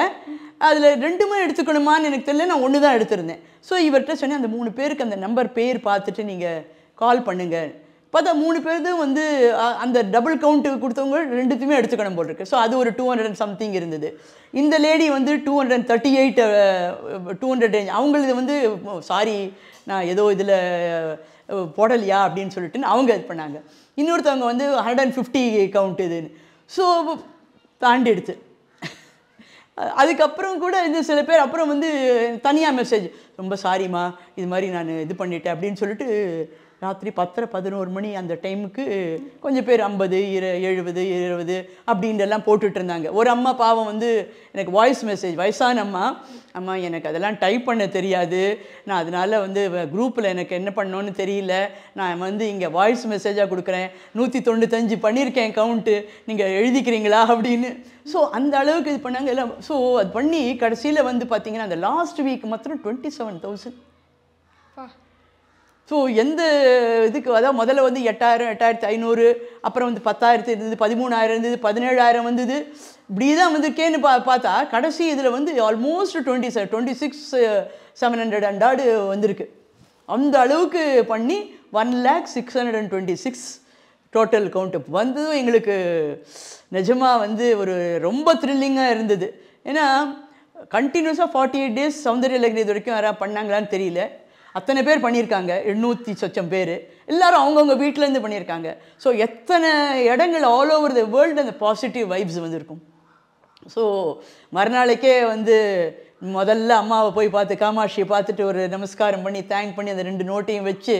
அதில் 2மே எடுத்துக்கணுமான்னு எனக்கு தெரியல, நான் 1 தான் எடுத்திருந்தேன். ஸோ இவர்கிட்ட சொன்னேன், அந்த 3 பேருக்கு அந்த நம்பர் பேர் பார்த்துட்டு நீங்கள் கால் பண்ணுங்கள். பார்த்தா 3 பேரும் வந்து அந்த டபுள் கவுண்ட்டு கொடுத்தவங்க 2த்தையுமே எடுத்துக்கணும் போல் இருக்குது. ஸோ அது ஒரு 200 சம்திங் இருந்தது. இந்த லேடி வந்து 238 200 ரேஞ்ச், அவங்களது வந்து சாரி நான் ஏதோ இதில் போடலையா அப்படின்னு சொல்லிட்டு அவங்க இது பண்ணாங்க. இன்னொருத்தவங்க வந்து 150 கவுண்ட் இதுன்னு. ஸோ தாண்டி எடுத்து அதுக்கப்புறம் கூட இந்த சில பேர் அப்புறம் வந்து தனியாக மெசேஜ், ரொம்ப சாரிம்மா இது மாதிரி நான் இது பண்ணிட்டேன் அப்படின்னு சொல்லிட்டு ராத்திரி 10-11 மணி அந்த டைமுக்கு கொஞ்சம் பேர் 50 70 20 அப்படின்றலாம் போட்டுட்டு இருந்தாங்க. ஒரு அம்மா பாவம் வந்து எனக்கு வாய்ஸ் மெசேஜ், வயசான அம்மா எனக்கு அதெல்லாம் டைப் பண்ண தெரியாது, நான் அதனால் வந்து குரூப்பில் எனக்கு என்ன பண்ணோன்னு தெரியல, நான் வந்து இங்கே வாய்ஸ் மெசேஜாக கொடுக்குறேன், 195 பண்ணியிருக்கேன் கவுண்ட்டு, நீங்கள் எழுதிக்கிறீங்களா அப்படின்னு. ஸோ அந்த அளவுக்கு இது பண்ணாங்க எல்லாம். ஸோ அது பண்ணி கடைசியில் வந்து பார்த்திங்கன்னா அந்த லாஸ்ட் வீக் மாத்திரம் 27,000. ஸோ எந்த இதுக்கு அதாவது முதல்ல வந்து 8,000 8,500, அப்புறம் வந்து 10,000 இருந்தது, 13,000 இருந்தது, 17,000 வந்தது, இப்படி தான் வந்துருக்கேன்னு பார்த்தா கடைசி இதில் வந்து ஆல்மோஸ்ட் 26,700 வந்திருக்கு. அந்த அளவுக்கு பண்ணி 1,06,26 டோட்டல் கவுண்ட் வந்ததும் எங்களுக்கு நிஜமாக வந்து ஒரு ரொம்ப த்ரில்லிங்காக இருந்தது. ஏன்னா கண்டினியூஸாக 48 டேஸ் சௌந்தர்ய லகரி இது வரைக்கும் யாராவது பண்ணாங்களான்னு தெரியல. அத்தனை பேர் பண்ணியிருக்காங்க, 800 சொச்சம் பேர், எல்லோரும் அவங்கவுங்க வீட்டிலேருந்து பண்ணியிருக்காங்க. ஸோ எத்தனை இடங்கள் ஆல் ஓவர் த வேர்ல்டு அந்த பாசிட்டிவ் வைப்ஸ் வந்துருக்கும். ஸோ மறுநாளைக்கே வந்து முதல்ல அம்மாவை போய் பார்த்து காமாட்சியை பார்த்துட்டு ஒரு நமஸ்காரம் பண்ணி தேங்க் பண்ணி அந்த 2 நோட்டையும் வச்சு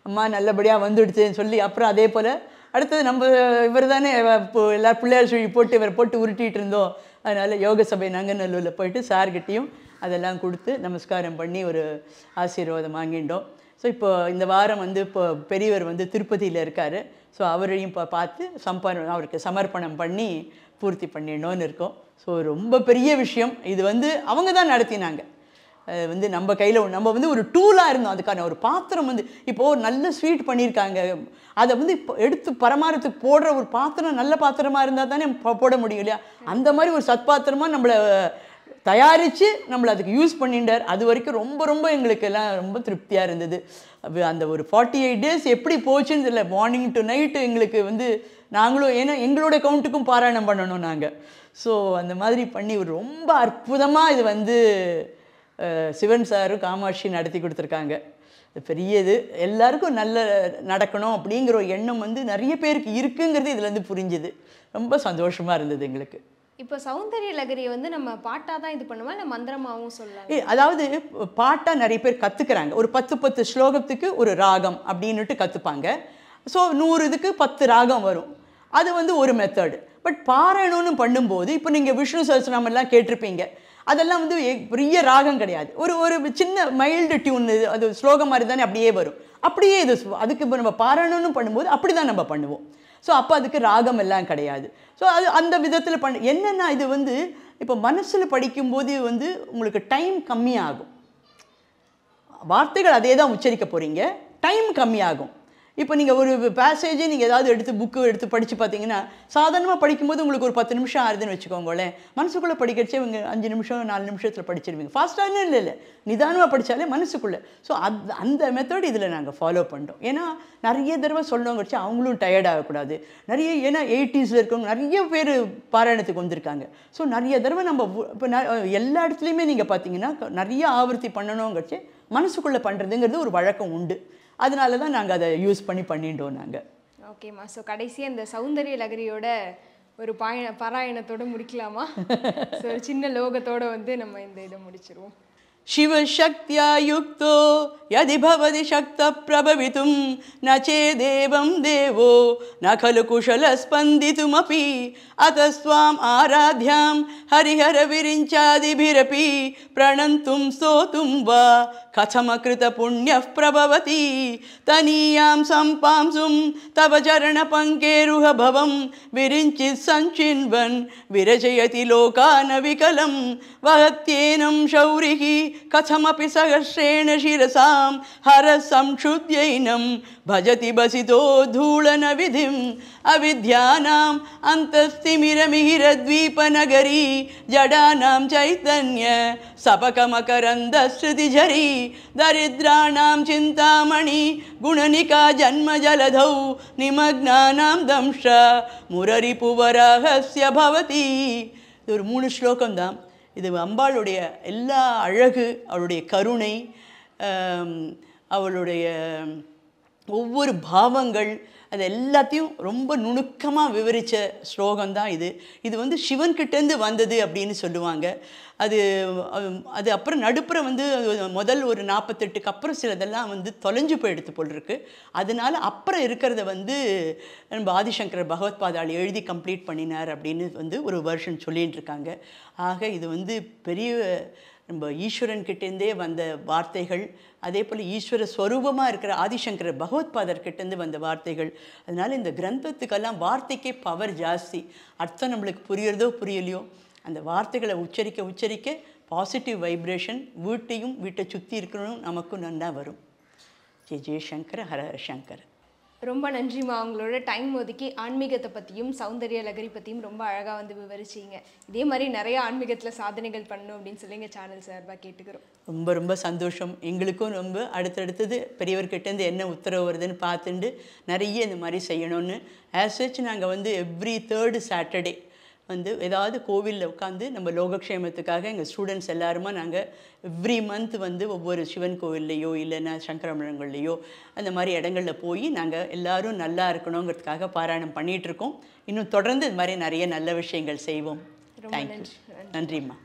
அம்மா நல்லபடியாக வந்துடுச்சுன்னு சொல்லி அப்புறம் அதே போல் அடுத்தது நம்ம இவர் தானே இப்போ எல்லோரும் பிள்ளையார் சுழி போட்டு இவர் போட்டு உருட்டிகிட்டு இருந்தோம். அதனால் யோக சபை நங்கநல்லூரில் போயிட்டு சார்கிட்டையும் அதெல்லாம் கொடுத்து நமஸ்காரம் பண்ணி ஒரு ஆசீர்வாதம் வாங்கிட்டோம். ஸோ இப்போ இந்த வாரம் வந்து இப்போ பெரியவர் வந்து திருப்பதியில் இருக்கார். ஸோ அவரையும் இப்போ பார்த்து அவருக்கு சமர்ப்பணம் பண்ணி பூர்த்தி பண்ணிடணும்னு இருக்கோம். ஸோ ரொம்ப பெரிய விஷயம் இது. வந்து அவங்க தான் நடத்தினாங்க. வந்து நம்ம கையில் நம்ம வந்து ஒரு டூலாக இருந்தோம். அதுக்கான ஒரு பாத்திரம் வந்து இப்போது ஒரு நல்ல ஸ்வீட் பண்ணியிருக்காங்க, அதை வந்து இப்போ எடுத்து பரமாரத்துக்கு போடுற ஒரு பாத்திரம் நல்ல பாத்திரமாக இருந்தால் தானே போட முடியும் இல்லையா? அந்த மாதிரி ஒரு சத்பாத்திரமாக நம்மளை தயாரித்து நம்மளை அதுக்கு யூஸ் பண்ணிட்டார். அது வரைக்கும் ரொம்ப ரொம்ப எங்களுக்கு எல்லாம் ரொம்ப திருப்தியாக இருந்தது. அந்த ஒரு 48 days எப்படி போச்சுன்னு தெரியல. மார்னிங் டு நைட்டு எங்களுக்கு வந்து நாங்களும் ஏன்னா எங்களோட கவுண்ட்டுக்கும் பாராயணம் பண்ணணும் நாங்கள். ஸோ அந்த மாதிரி பண்ணி ஒரு ரொம்ப அற்புதமாக இது வந்து சிவன் சாரும் காமாட்சி நடத்தி கொடுத்துருக்காங்க. இது பெரியது. எல்லாருக்கும் நல்ல நடக்கணும் அப்படிங்கிற ஒரு எண்ணம் வந்து நிறைய பேருக்கு இருக்குங்கிறது இதுலேருந்து புரிஞ்சுது. ரொம்ப சந்தோஷமாக இருந்தது எங்களுக்கு. இப்போ சௌந்தரிய லகரியை வந்து நம்ம பாட்டாக தான் இது பண்ணுவோம், இல்லை மந்திரமாகவும் சொல்லலாம்? அதாவது பாட்டாக நிறைய பேர் கற்றுக்குறாங்க. ஒரு 10 ஸ்லோகத்துக்கு ஒரு ராகம் அப்படின்னுட்டு கற்றுப்பாங்க. ஸோ 100 இதுக்கு 10 ராகம் வரும். அது வந்து ஒரு மெத்தடு. பட் பாராயணம்னு பண்ணும்போது இப்போ நீங்கள் விஷ்ணு சஹஸ்ரநாமெல்லாம் கேட்டிருப்பீங்க. அதெல்லாம் வந்து பெரிய ராகம் கிடையாது. ஒரு சின்ன மைல்டு டியூன், அது ஸ்லோகம் மாதிரி தானே அப்படியே வரும். அப்படியே இது அதுக்கு இப்போ நம்ம பாராயணம்னு பண்ணும்போது அப்படி தான் நம்ம பண்ணுவோம். ஸோ அப்போ அதுக்கு ராகம் எல்லாம் கிடையாது. ஸோ அது அந்த விதத்தில் என்னென்னா இது வந்து இப்போ மனசில் படிக்கும்போது வந்து உங்களுக்கு டைம் கம்மியாகும். வார்த்தைகள் அதே தான் உச்சரிக்க போகிறீங்க, டைம் கம்மியாகும். இப்போ நீங்கள் ஒரு பேசேஜே நீங்கள் ஏதாவது எடுத்து புக்கு எடுத்து படித்து பார்த்தீங்கன்னா சாதாரணமாக படிக்கும்போது உங்களுக்கு ஒரு 10 நிமிஷம் ஆகுதுன்னு வச்சுக்கோங்களேன். மனசுக்குள்ளே படிக்கிறச்சே இவங்க 5 நிமிஷம் 4 நிமிஷத்தில் படிச்சிருவீங்க. ஃபாஸ்ட்டாக இல்லை நிதானமாக படித்தாலே மனசுக்குள்ளே. ஸோ அந்த மெத்தட் இதில் நாங்கள் ஃபாலோ பண்ணுறோம். ஏன்னா நிறைய தடவை சொல்லணுங்க வச்சு அவங்களும் டயர்ட் ஆகக்கூடாது. ஏன்னா 80s இருக்கவங்க நிறைய பேர் பாராயணத்துக்கு வந்திருக்காங்க. ஸோ நிறைய தடவை நம்ம இப்போ எல்லா இடத்துலையுமே நீங்கள் பார்த்தீங்கன்னா நிறைய ஆவர்த்தி பண்ணணுங்கிறச்சு மனசுக்குள்ளே பண்ணுறதுங்கிறது ஒரு வழக்கம் உண்டு. அதனால தான் நாங்கள் அதை யூஸ் பண்ணிட்டோம் நாங்கள். ஓகேம்மா. ஸோ கடைசியாக இந்த சௌந்தரிய லகரியோட ஒரு பாராயணத்தோடு முடிக்கலாமா? ஸோ ஒரு சின்ன லோகத்தோடு வந்து நம்ம இந்த இதை முடிச்சிருவோம். शिवशक्त्या युक्तो यदि भवति शक्तः प्रभवितुं न चेदेवं देवो न खलु कुशलस्पन्दितुमपि अतस्त्वाम् आराध्यां हरिहरविरिञ्चादिभिरपि प्रणन्तुं स्तोतुं वा कथमकृतपुण्यः प्रभवति तनीयां सम्पांसुं तव चरणपङ्केरुह भवं विरिञ्चित् सञ्चिन्वन् विरचयति लोकानविकलं वहत्येनं शौरिः कथमपि सहस्रेण शिरसां हरसंक्षुद्यैनं भजति बसितो धूलनविधिम् अविद्यानाम् अन्तस्तिमिरमिहिरद्वीपनगरी जडानां चैतन्य सपकमकरन्दश्रुतिझरी दरिद्राणां चिन्तामणि गुणनिका जन्मजलधौ निमग्नानां दंश मुररिपुवराहस्य भवति. இது ஒரு 3 ஸ்லோகம்தான். இது அம்பாளுடைய எல்லா அழகு, அவளுடைய கருணை, அவளுடைய ஒவ்வொரு பாவங்கள், அது எல்லாத்தையும் ரொம்ப நுணுக்கமாக விவரித்த ஸ்லோகம்தான் இது. இது வந்து சிவன்கிட்டேருந்து வந்தது அப்படின்னு சொல்லுவாங்க. அது அப்புறம் நடுப்புற வந்து முதல் ஒரு 48க்கு அப்புறம் சிலதெல்லாம் வந்து தொலைஞ்சு போயிடுத்து போல் இருக்குது. அதனால அப்புறம் இருக்கிறத வந்து நம்ம ஆதிசங்கர் பகவத்பாதாள் எழுதி கம்ப்ளீட் பண்ணினார் அப்படின்னு வந்து ஒரு வெர்ஷன் சொல்லிகிட்டு இருக்காங்க. ஆக இது வந்து பெரிய நம்ம ஈஸ்வரன்கிட்டேருந்தே வந்த வார்த்தைகள், அதே போல் ஈஸ்வர ஸ்வரூபமாக இருக்கிற ஆதிசங்கர பகவத்பாதர்கிட்டேருந்து வந்த வார்த்தைகள். அதனால் இந்த கிரந்தத்துக்கெல்லாம் வார்த்தைக்கே பவர் ஜாஸ்தி. அர்த்தம் நம்மளுக்கு புரியறதோ புரியலையோ, அந்த வார்த்தைகளை உச்சரிக்க பாசிட்டிவ் வைப்ரேஷன் வீட்டை சுற்றி இருக்கணும் நமக்கும் நன்னா வரும். ஜெய ஜெயசங்கர ஹர ஹர சங்கர். ரொம்ப நன்றிம்மா. உங்களோட டைம் ஒதுக்கி ஆன்மீகத்தை பற்றியும் சௌந்தரிய லகரி பற்றியும் ரொம்ப அழகாக வந்து விவரிச்சிங்க. இதே மாதிரி நிறைய ஆன்மீகத்தில் சாதனைகள் பண்ணணும் அப்படின்னு சொல்லி எங்கள் சேனல் சார்பாக கேட்டுக்கிறோம். ரொம்ப ரொம்ப சந்தோஷம். எங்களுக்கும் ரொம்ப அடுத்தடுத்தது பெரியவர்கிட்டேருந்து என்ன உத்தரவு வருதுன்னு பார்த்துட்டு நிறைய இந்த மாதிரி செய்யணும்னு ஆஸ் நாங்கள் வந்து எவ்ரி 3rd Saturday வந்து ஏதாவது கோவிலில் உட்காந்து நம்ம லோகக்ஷேமத்துக்காக எங்கள் ஸ்டூடெண்ட்ஸ் எல்லாருமா நாங்கள் எவ்ரி மந்த் வந்து ஒவ்வொரு சிவன் கோவில்லையோ இல்லைன்னா சங்கரமணங்கள்லையோ அந்த மாதிரி இடங்களில் போய் நாங்கள் எல்லோரும் நல்லா இருக்கணுங்கிறதுக்காக பாராயணம் பண்ணிகிட்ருக்கோம். இன்னும் தொடர்ந்து இது மாதிரி நிறைய நல்ல விஷயங்கள் செய்வோம். ரொம்ப தேங்க்யூ நன்றி நன்றிம்மா